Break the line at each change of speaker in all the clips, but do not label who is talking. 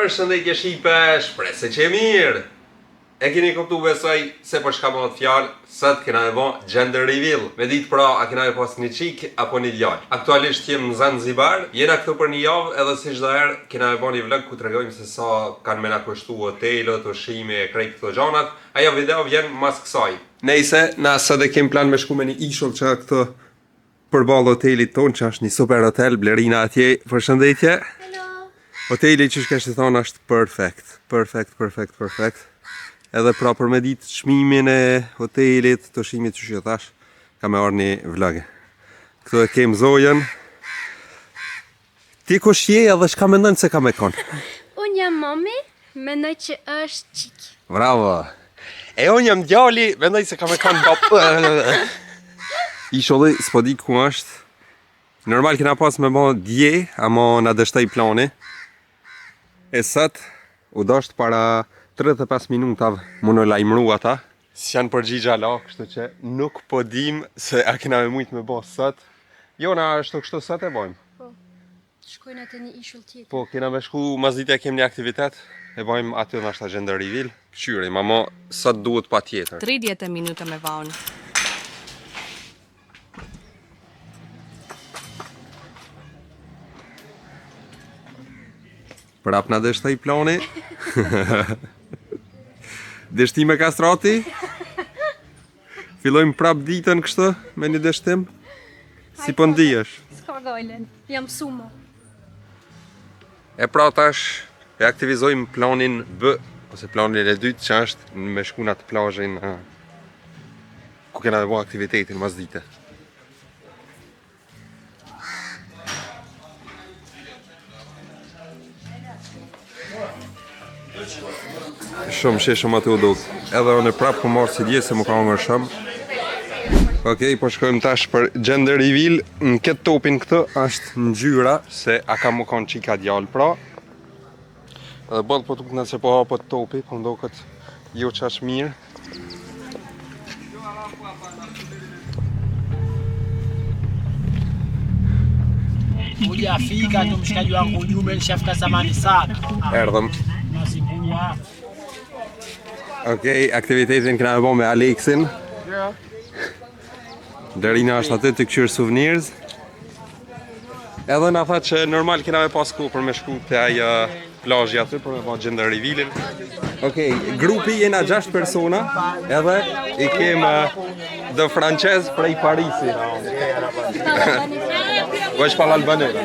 Përshëndetje shipe, shpresoj që e mirë. E keni kuptu besoj se për shka bëhet fjalë, sot kena me bon gender reveal. Me ditë pra, a kena me pas një qik apo një djallë. Aktualisht jem në Zanzibar, jena këtu për një javë edhe si çdo herë kena me bon një vlog ku tregojmë se sa kanë me na kushtu hotelët, ushqime, krejt këto gjanat. Ajo video vjen mas kësaj. Nejse, na sot e kem plan me shku me një ishull që këtu përballë hotelit ton, që është një super hotel, Blerina atje. Përshëndetje. Hoteli që shkesh të thonë është perfect. Edhe pra për me ditë çmimin e hotelit, të ushqimit që ju thash, ka me orë një vlog. Këtu e kem Zojen. Ti kush je edhe çka mendon se ka me kon?
Unë jam mami, mendoj që është qik.
Bravo. E unë jam djali, mendoj se ka me kon bap. Ishulli s'po di ku është. Normal kena pas me bo dje, ama na dështoj plani. E sot, u dosht para 35 minutave më në lajmëru ata. S'janë përgjigja la, kështu që nuk po dim se a kena me mujt me bo sot. Jo, na është kështu sot e bojmë.
Po, shkojnë atë një ishull tjetër.
Po, kena me shku, mas dite kem një aktivitet, e bojmë aty në ashta gender reveal. Këshyrim, ama sot duhet pa tjetër.
30 minuta me vaun.
Prap na dështoj plani. Dështime kastrati. Fillojmë prap ditën kështu me një dështim. Si po ndihesh?
S'ka gajlen, jam sumo.
E pra tash e aktivizojmë planin B, ose planin e dytë që është me shku në atë plazhin ku kena me bo aktivitetin mas dite. Shumë aty u duk. Edhe unë prap po marrë si dje se më ka më shumë. Okej, po shkojmë tash për gender reveal. Në këtë topin këtë është ngjyra se a ka më kanë qika djallë pra. Edhe bëllë po tuk nëse po hapët topi, po ndoket jo qash mirë.
Uja fika të më shkalju anku ljume në shefka sa mani saka.
Erdhëm.
Nasi buja.
Okej, aktivitetin këna me bo me Aleksin. Blerina është aty të këqyrë souvenirs. Edhe na tha që normal kena me pas ku për me shku të ajo plazhi aty për me bo gender revealin. Okej, grupi jena 6 persona, edhe i kem dhe francez prej Parisi. Vesh parla albanese.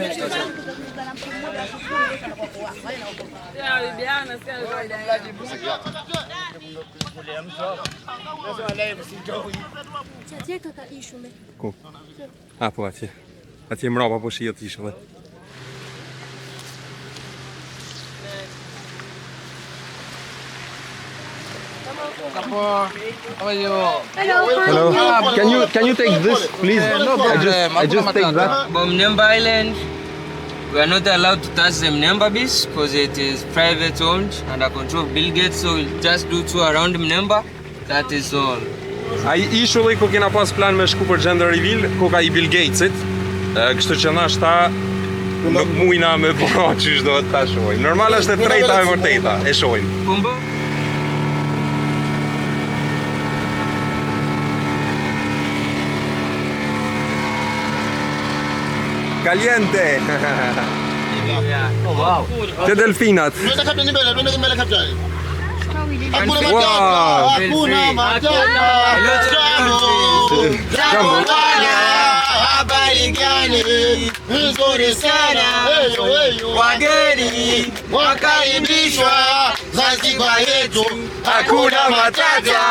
Që atje ka ishulli.
Ku? A, po atje. Atje mrapa po shihet ishulli. Hello. Can you take this, please?
No problem.
I just take that.
Mnemba Island, we are not allowed to touch the Mnemba Beach because it is private owned under control of Bill Gates, so we'll just do tour around Mnemba. That is all.
Ai ishulli ku kena pas plan me shku për gender reveal, ku ka I Bill Gatesit. Kështu që na shta nuk mujna me po qysh do ta shohim. Normal është e treta e vërteta, e shohim.
Kumbo?
Caliente!
Oh wow.
Te delfinat.
Hakuna matata. Habari gani? Nzuri sana. Wageni wakaribishwa Zanzibar yetu.
Hakuna matata.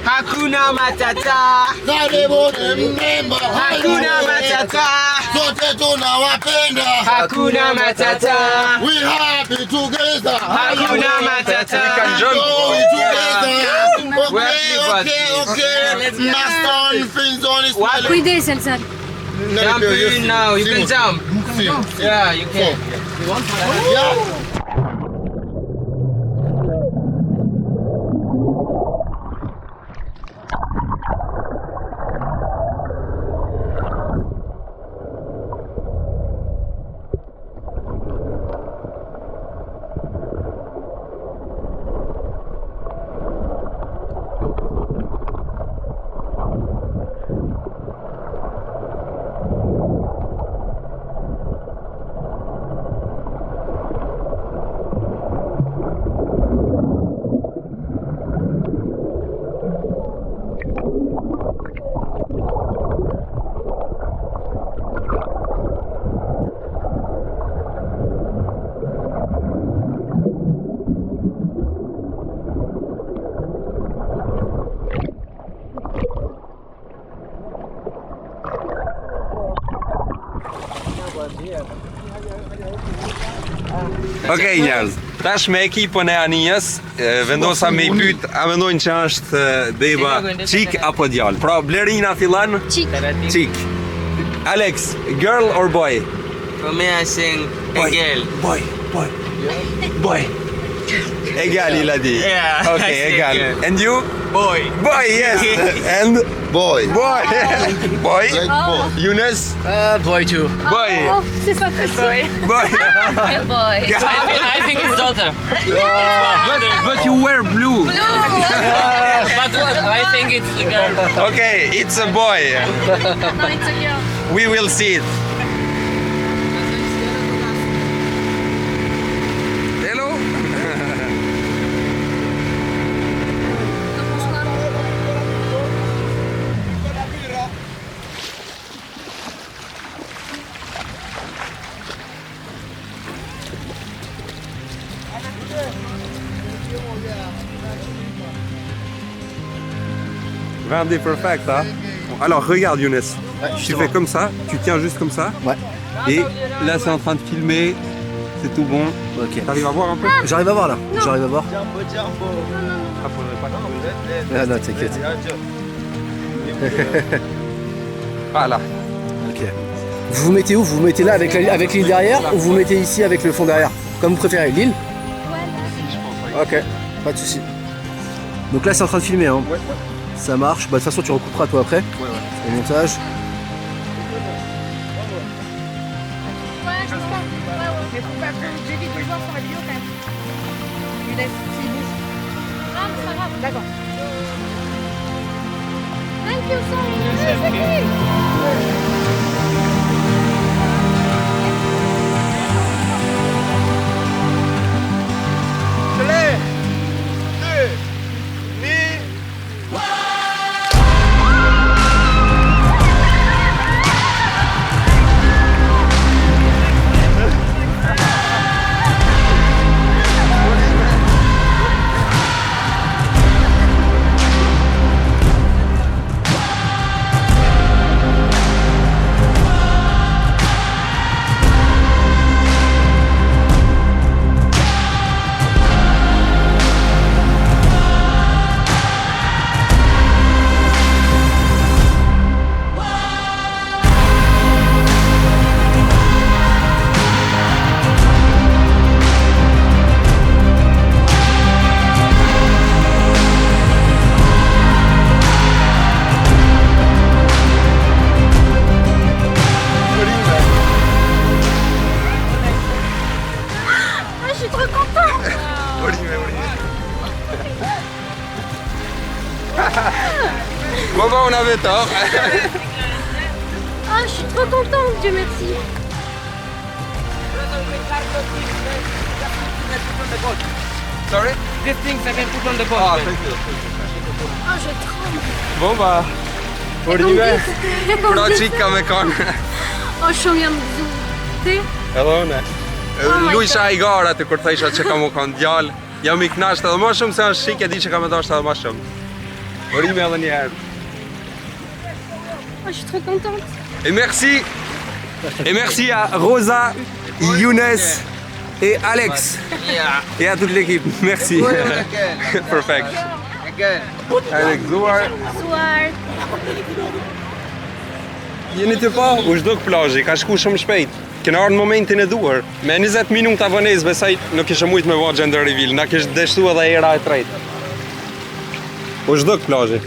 Hakuna matata.
Karibuni Mnemba.
Hakuna matata.
Sote tunawapenda.
Hakuna matata.
We happy together.
Hakuna matata.
We can jump.
Okay. Master on fins on his belly.
Kujdes, Elsa.
Jump in now, you can jump. Yeah, you can.
Yeah.
Okej, njerëz. Tash me ekipën e Anijës, vendosa me I pyet, a mendojnë që është beba çik apo djalë? Pra Blerina fillan? Çik. Alex, girl or boy?
For me, I sing a girl.
Boy. Egal il a dit.
Yeah, I
Okay,
say
egal.
girl.
And you?
Boy.
Boy, yes. And
Boy.
boy. Boy.
Like boy.
Younes?
Boy too.
Boy.
Oh, c'est pas possible.
Boy.
Boy.
I think it's daughter.
But you wear blue.
But what? I think it's a girl.
Okay, it's a boy.
No, it's a girl.
We will see it. Hello. Vendez perfect, hein? Alors regarde Younes, tu fais comme ça, tu tiens juste comme ça.
Ouais.
Et là c'est en train de filmer, c'est tout bon.
Ok.
T'arrives à voir un peu?
J'arrive à voir là. J'arrive à voir.
Ah, faudrait pas que-
Ah non, t'inquiète.
Voilà.
Ok. Vous vous mettez où? Vous vous mettez là avec l'île derrière ou vous vous mettez ici avec le fond derrière? Comme vous préférez. L'île? Ok. Pas de soucis. Donc là c'est en train de filmer. Hein. Ça marche. Bah, de toute façon tu recouperas toi après. Au montage.
J'évite de le voir sur la vidéo quand même. Je laisse s'il bouge.
Ah, mais c'est pas grave.
D'accord.
Thank you, sorry. Ah, je suis trop contente.
Bon bah on avait tort.
Ah, je suis trop contente, Dieu merci.
Sorry?
These things I can put on the boat.
Ah, thank you.
Ah, je tremble.
Bon bah,
Orime.
bra qika me kanë.
Oh, shumë jam zute.
Edhe une.
Oh my
Luisha i gara të kur thësha që kam u kanë djalë. Jam I knasht edhe më shumë se është shik e di që kam e dashur edhe më shumë. Orime edhe një herë.
Oh, je suis trop contente.
Et merci. Et merci à Rosa, Younes et Alex.
Yeah.
Et à toute l'équipe. Merci. Perfect. Alex, zuar.
Soir.
Jeni të pa, u zhduk plazhi, ka shku shumë shpejt. Kena ardhur në momentin e duhur. Me 20 minuta vonesë besoj nuk kishte mujt me vao gender reveal, na kishte deshtu edhe era e tretë. U zhduk plazhi.